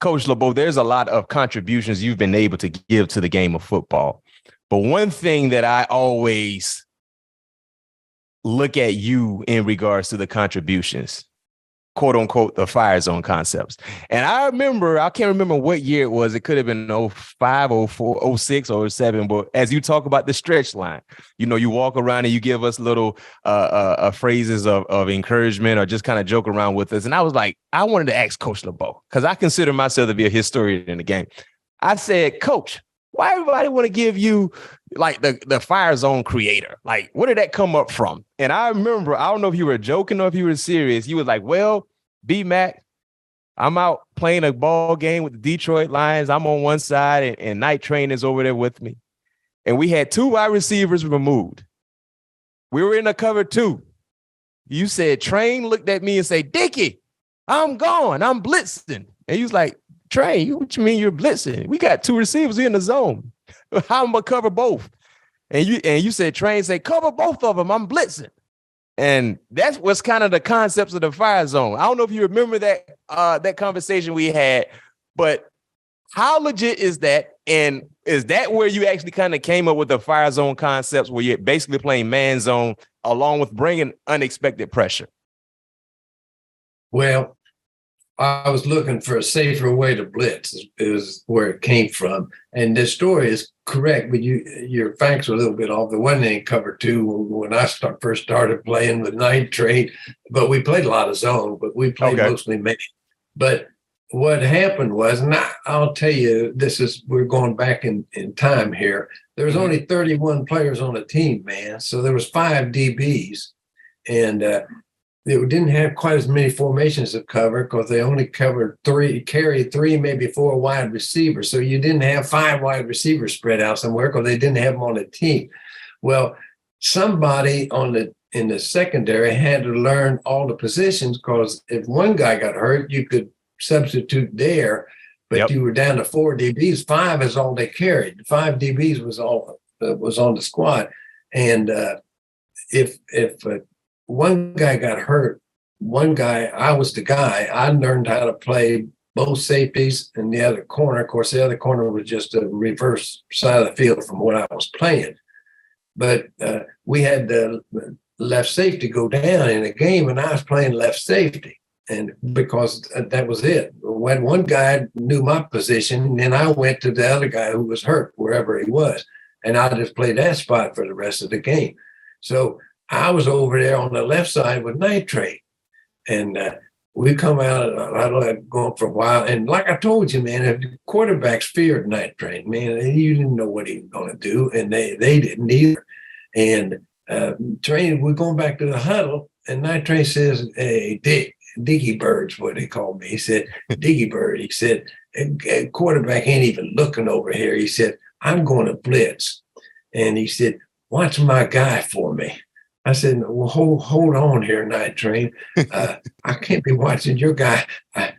Coach LeBeau, there's a lot of contributions you've been able to give to the game of football. But one thing that I always look at you in regards to the contributions, quote unquote, the fire zone concepts. And I can't remember what year it was. It could have been 05, 04, 06, or 07. But as you talk about the stretch line, you walk around and you give us little phrases of encouragement or just kind of joke around with us. And I was like, I wanted to ask Coach LeBeau, because I consider myself to be a historian in the game. I said, Coach, why everybody want to give you like the fire zone creator? Like, where did that come up from? And I remember, I don't know if you were joking or if you were serious. You was like, well, BMac, I'm out playing a ball game with the Detroit Lions. I'm on one side and Night Train is over there with me. And we had 2 wide receivers removed. We were in a cover 2. You said, Train looked at me and said, Dickie, I'm gone. I'm blitzing. And he was like, Train, what you mean you're blitzing? We got 2 receivers in the zone. How am I gonna cover both? And you said, Train, say, cover both of them. I'm blitzing. And that's what's kind of the concepts of the fire zone. I don't know if you remember that conversation we had, but how legit is that? And is that where you actually kind of came up with the fire zone concepts, where you're basically playing man zone along with bringing unexpected pressure? Well, I was looking for a safer way to blitz is where it came from. And the story is correct, but your facts are a little bit off. The one in cover 2 when I first started playing with Night Train, but we played a lot of zone, but we played mostly man. But what happened was, and I'll tell you, we're going back in time here. There was only 31 players on the team, man. So there was 5 DBs, and they didn't have quite as many formations to cover because they only carried 3, maybe 4 wide receivers. So you didn't have 5 wide receivers spread out somewhere because they didn't have them on the team. Well, somebody in the secondary had to learn all the positions, because if one guy got hurt, you could substitute there, but you were down to 4 DBs. 5 is all they carried. 5 DBs was all was on the squad, and if one guy got hurt, I was the guy. I learned how to play both safeties and the other corner. Of course, the other corner was just a reverse side of the field from what I was playing. But we had the left safety go down in a game, and I was playing left safety. And because that was it. When one guy knew my position, and then I went to the other guy who was hurt, wherever he was. And I just played that spot for the rest of the game. So I was over there on the left side with Night Train. And we come out, I let going for a while. And like I told you, man, the quarterbacks feared Night Train, man. You didn't know what he was going to do, and they didn't either. And Train, we're going back to the huddle, and Night Train says, hey, Diggy Bird's what they called me. He said, Diggy Bird. He said, quarterback ain't even looking over here. He said, I'm going to blitz. And he said, watch my guy for me. I said, well, hold on here, Night Train. I can't be watching your guy.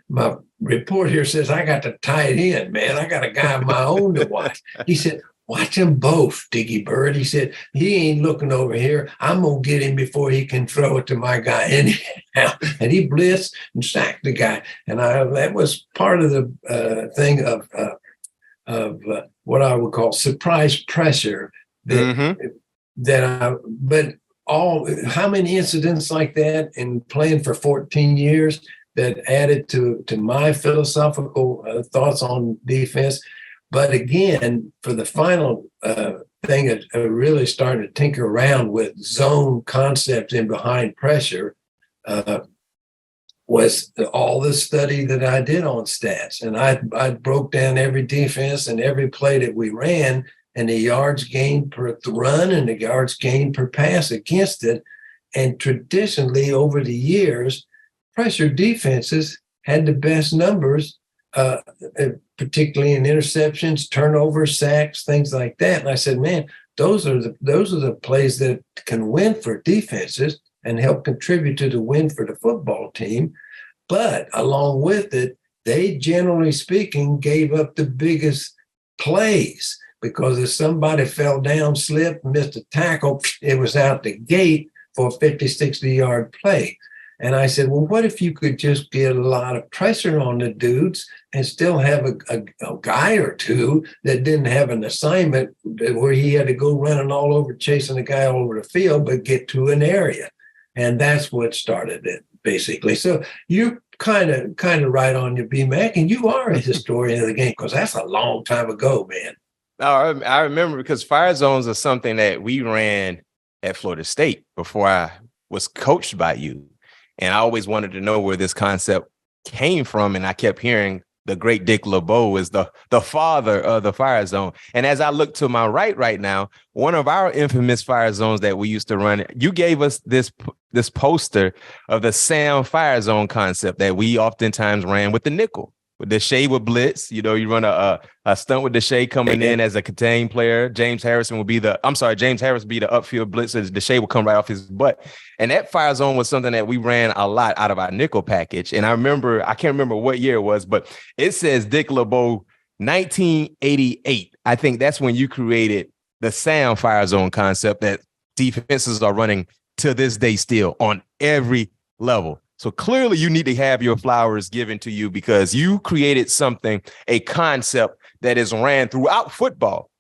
My report here says I got to tie it in, man. I got a guy of my own to watch. He said, watch them both, Diggy Bird. He said, he ain't looking over here. I'm going to get him before he can throw it to my guy anyhow. And he blitzed and sacked the guy. And that was part of the thing of what I would call surprise pressure. How many incidents like that in playing for 14 years that added to my philosophical thoughts on defense. But again, for the final thing, I really started to tinker around with zone concepts in behind pressure was all the study that I did on stats. And I broke down every defense and every play that we ran, and the yards gained per run and the yards gained per pass against it. And traditionally, over the years, pressure defenses had the best numbers, particularly in interceptions, turnovers, sacks, things like that. And I said, man, those are the plays that can win for defenses and help contribute to the win for the football team. But along with it, they, generally speaking, gave up the biggest plays. Because if somebody fell down, slipped, missed a tackle, it was out the gate for a 50, 60-yard play. And I said, well, what if you could just get a lot of pressure on the dudes and still have a guy or two that didn't have an assignment where he had to go running all over, chasing a guy all over the field, but get to an area. And that's what started it, basically. So you kind of right on your BMac, and you are a historian of the game, because that's a long time ago, man. I remember, because fire zones are something that we ran at Florida State before I was coached by you. And I always wanted to know where this concept came from. And I kept hearing the great Dick LeBeau is the father of the fire zone. And as I look to my right now, one of our infamous fire zones that we used to run, you gave us this poster of the sound fire zone concept that we oftentimes ran with the nickel. With the Shea would blitz, you run a stunt with the Shea coming in as a contained player. James Harris would be the upfield blitzer. The Shea would come right off his butt. And that fire zone was something that we ran a lot out of our nickel package. And I can't remember what year it was, but it says Dick LeBeau 1988. I think that's when you created the sound fire zone concept that defenses are running to this day still on every level. So clearly you need to have your flowers given to you, because you created something, a concept that is ran throughout football,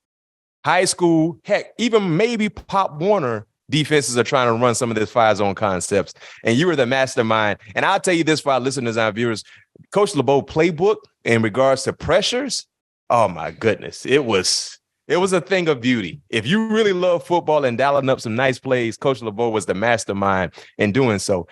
high school, heck, even maybe Pop Warner defenses are trying to run some of this fire zone concepts. And you were the mastermind. And I'll tell you this for our listeners and viewers, Coach LeBeau playbook in regards to pressures. Oh my goodness. It was a thing of beauty. If you really love football and dialing up some nice plays, Coach LeBeau was the mastermind in doing so.